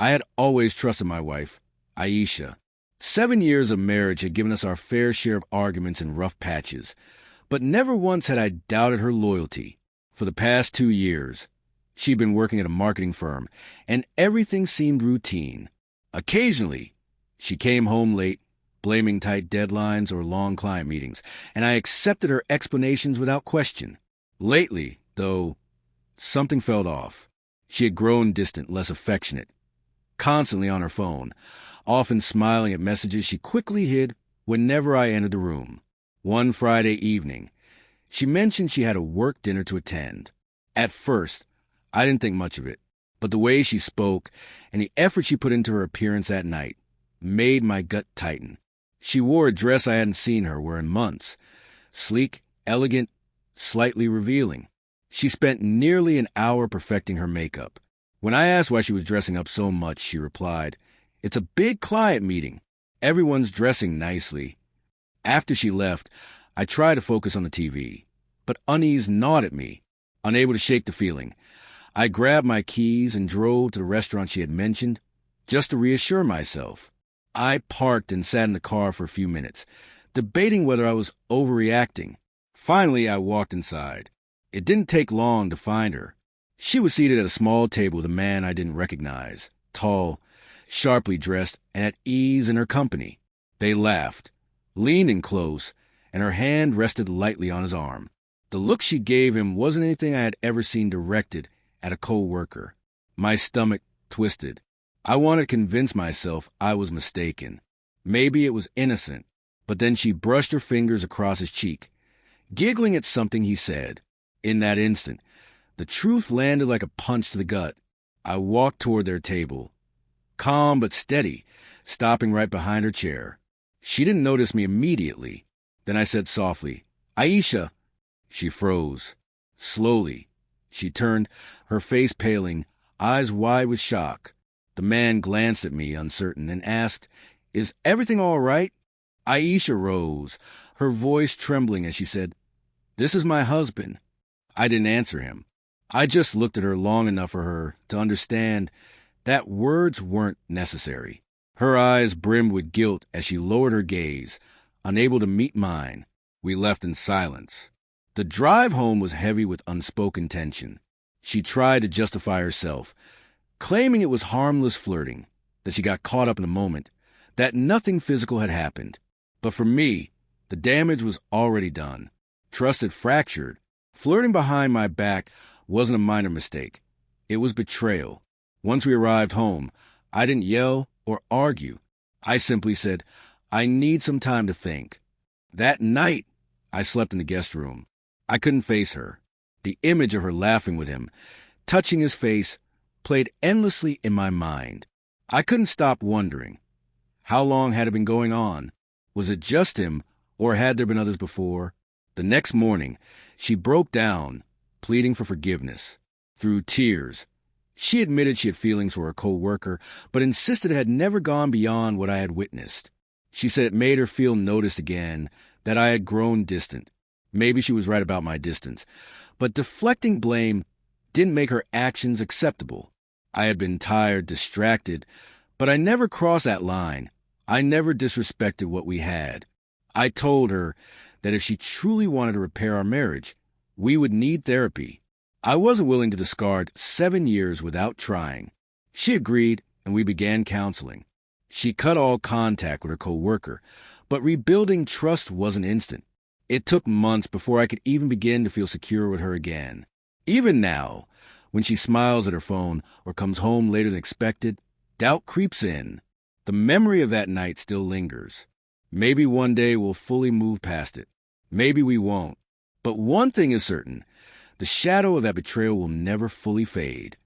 I had always trusted my wife, Aisha. 7 years of marriage had given us our fair share of arguments and rough patches, but never once had I doubted her loyalty. For the past 2 years, she'd been working at a marketing firm, and everything seemed routine. Occasionally, she came home late, blaming tight deadlines or long client meetings, and I accepted her explanations without question. Lately, though, something felt off. She had grown distant, less affectionate, constantly on her phone, often smiling at messages she quickly hid whenever I entered the room. One Friday evening, she mentioned she had a work dinner to attend. At first, I didn't think much of it, but the way she spoke and the effort she put into her appearance that night made my gut tighten. She wore a dress I hadn't seen her wear in months, sleek, elegant, slightly revealing. She spent nearly an hour perfecting her makeup. When I asked why she was dressing up so much, she replied, "It's a big client meeting. Everyone's dressing nicely." After she left, I tried to focus on the TV, but unease gnawed at me, unable to shake the feeling. I grabbed my keys and drove to the restaurant she had mentioned, just to reassure myself. I parked and sat in the car for a few minutes, debating whether I was overreacting. Finally, I walked inside. It didn't take long to find her. She was seated at a small table with a man I didn't recognize, tall, sharply dressed, and at ease in her company. They laughed, leaning close, and her hand rested lightly on his arm. The look she gave him wasn't anything I had ever seen directed at a co-worker. My stomach twisted. I wanted to convince myself I was mistaken. Maybe it was innocent, but then she brushed her fingers across his cheek, giggling at something he said. In that instant, the truth landed like a punch to the gut. I walked toward their table, calm but steady, stopping right behind her chair. She didn't notice me immediately. Then I said softly, "Aisha." She froze. Slowly, she turned, her face paling, eyes wide with shock. The man glanced at me, uncertain, and asked, "Is everything all right?" Aisha rose, her voice trembling as she said, "This is my husband." I didn't answer him. I just looked at her long enough for her to understand that words weren't necessary. Her eyes brimmed with guilt as she lowered her gaze, unable to meet mine. We left in silence. The drive home was heavy with unspoken tension. She tried to justify herself, claiming it was harmless flirting, that she got caught up in the moment, that nothing physical had happened. But for me, the damage was already done. Trust had fractured. Flirting behind my back wasn't a minor mistake. It was betrayal. Once we arrived home, I didn't yell or argue. I simply said, "I need some time to think." That night, I slept in the guest room. I couldn't face her. The image of her laughing with him, touching his face, played endlessly in my mind. I couldn't stop wondering. How long had it been going on? Was it just him, or had there been others before? The next morning, she broke down, pleading for forgiveness. Through tears, she admitted she had feelings for her co-worker, but insisted it had never gone beyond what I had witnessed. She said it made her feel noticed again, that I had grown distant. Maybe she was right about my distance, but deflecting blame didn't make her actions acceptable. I had been tired, distracted, but I never crossed that line. I never disrespected what we had. I told her that if she truly wanted to repair our marriage, we would need therapy. I wasn't willing to discard 7 years without trying. She agreed, and we began counseling. She cut all contact with her co-worker, but rebuilding trust wasn't instant. It took months before I could even begin to feel secure with her again. Even now, when she smiles at her phone or comes home later than expected, doubt creeps in. The memory of that night still lingers. Maybe one day we'll fully move past it. Maybe we won't. But one thing is certain, the shadow of that betrayal will never fully fade.